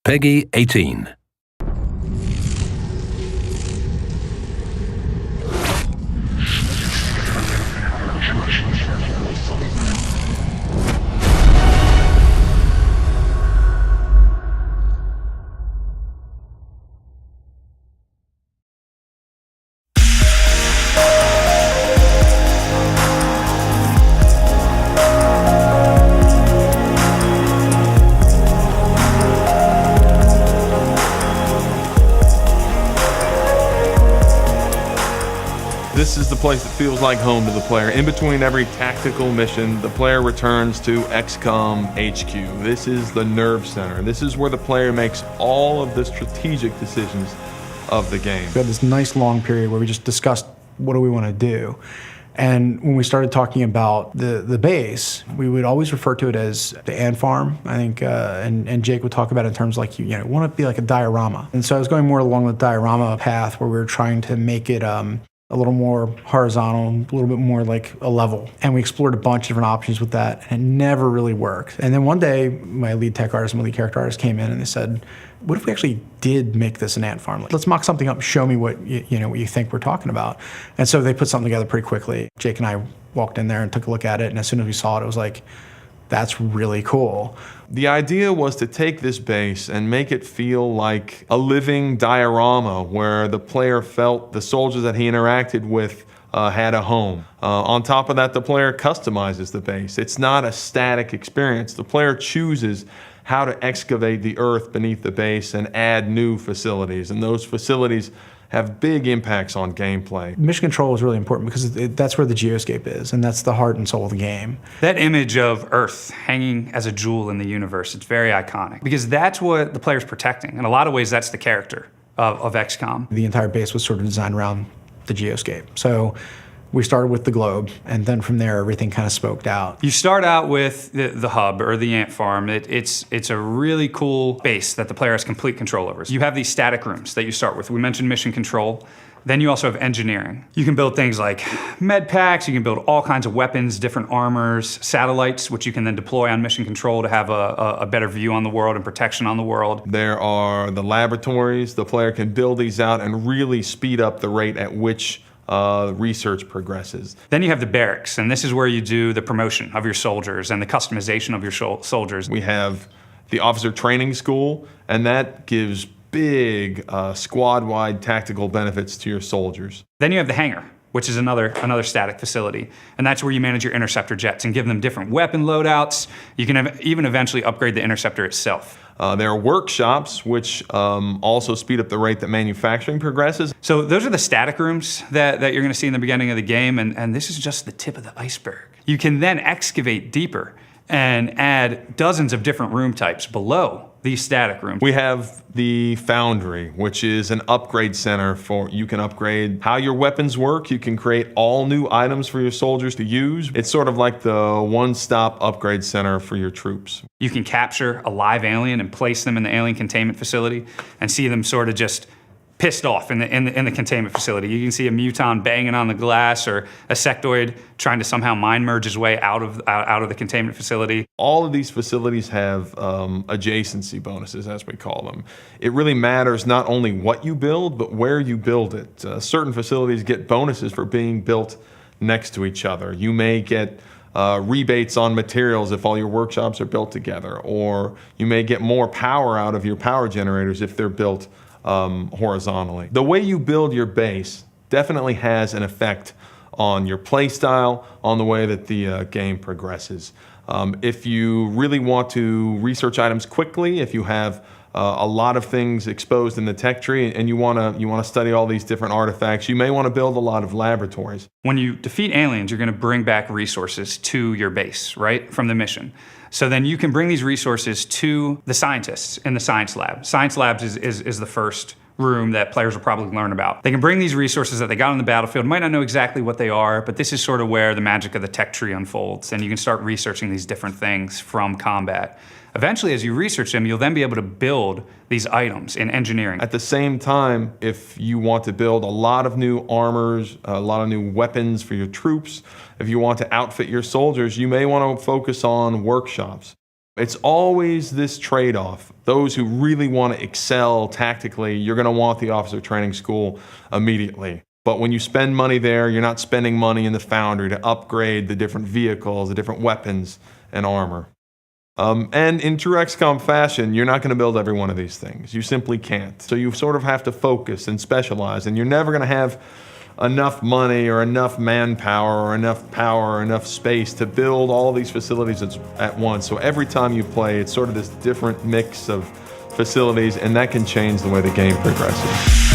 Peggy 18. This is the place that feels like home to the player. In between every tactical mission, the player returns to XCOM HQ. This is the nerve center. This is where the player makes all of the strategic decisions of the game. We had this nice long period where we just discussed what do we want to do. And when we started talking about the base, we would always refer to it as the ant farm, I think, and Jake would talk about it in terms like, you want to be like a diorama. And so I was going more along the diorama path where we were trying to make it a little more horizontal, a little bit more like a level. And we explored a bunch of different options with that, and it never really worked. And then one day, my lead tech artist and my lead character artist came in and they said, what if we actually did make this an ant farm? Let's mock something up and show me what what you think we're talking about. And so they put something together pretty quickly. Jake and I walked in there and took a look at it, and as soon as we saw it, it was like, that's really cool. The idea was to take this base and make it feel like a living diorama where the player felt the soldiers that he interacted with had a home. On top of that, the player customizes the base. It's not a static experience. The player chooses how to excavate the earth beneath the base and add new facilities, and those facilities have big impacts on gameplay. Mission control is really important because that's where the geoscape is, and that's the heart and soul of the game. That image of Earth hanging as a jewel in the universe, it's very iconic because that's what the player's protecting. In a lot of ways, that's the character of XCOM. The entire base was sort of designed around the geoscape. So we started with the globe, and then from there, everything kind of spoked out. You start out with the hub, or the ant farm. It's a really cool base that the player has complete control over. You have these static rooms that you start with. We mentioned mission control. Then you also have engineering. You can build things like med packs, you can build all kinds of weapons, different armors, satellites, which you can then deploy on mission control to have a better view on the world and protection on the world. There are the laboratories. The player can build these out and really speed up the rate at which research progresses. Then you have the barracks, and this is where you do the promotion of your soldiers and the customization of your soldiers. We have the officer training school, and that gives big squad-wide tactical benefits to your soldiers. Then you have the hangar, which is another static facility, and that's where you manage your interceptor jets and give them different weapon loadouts. You can even eventually upgrade the interceptor itself. There are workshops, which also speed up the rate that manufacturing progresses. So those are the static rooms that you're going to see in the beginning of the game, and this is just the tip of the iceberg. You can then excavate deeper and add dozens of different room types below these static rooms. We have the Foundry, which is an upgrade center for, you can upgrade how your weapons work. You can create all new items for your soldiers to use. It's sort of like the one-stop upgrade center for your troops. You can capture a live alien and place them in the alien containment facility and see them sort of just pissed off in the containment facility. You can see a muton banging on the glass, or a sectoid trying to somehow mind merge his way out of the containment facility. All of these facilities have adjacency bonuses, as we call them. It really matters not only what you build, but where you build it. Certain facilities get bonuses for being built next to each other. You may get rebates on materials if all your workshops are built together, or you may get more power out of your power generators if they're built horizontally. The way you build your base definitely has an effect on your play style, on the way that the game progresses. If you really want to research items quickly, if you have a lot of things exposed in the tech tree and you want to study all these different artifacts, you may want to build a lot of laboratories. When you defeat aliens, you're going to bring back resources to your base, right, from the mission. So then you can bring these resources to the scientists in the science lab. Science labs is the first room that players will probably learn about. They can bring these resources that they got on the battlefield, might not know exactly what they are, but this is sort of where the magic of the tech tree unfolds, and you can start researching these different things from combat. Eventually, as you research them, you'll then be able to build these items in engineering. At the same time, if you want to build a lot of new armors, a lot of new weapons for your troops, if you want to outfit your soldiers, you may want to focus on workshops. It's always this trade-off. Those who really want to excel tactically, you're going to want the officer training school immediately. But when you spend money there, you're not spending money in the foundry to upgrade the different vehicles, the different weapons and armor. And in true XCOM fashion, you're not going to build every one of these things. You simply can't. So you sort of have to focus and specialize, and you're never going to have enough money or enough manpower or enough power or enough space to build all these facilities at once. So every time you play, it's sort of this different mix of facilities, and that can change the way the game progresses.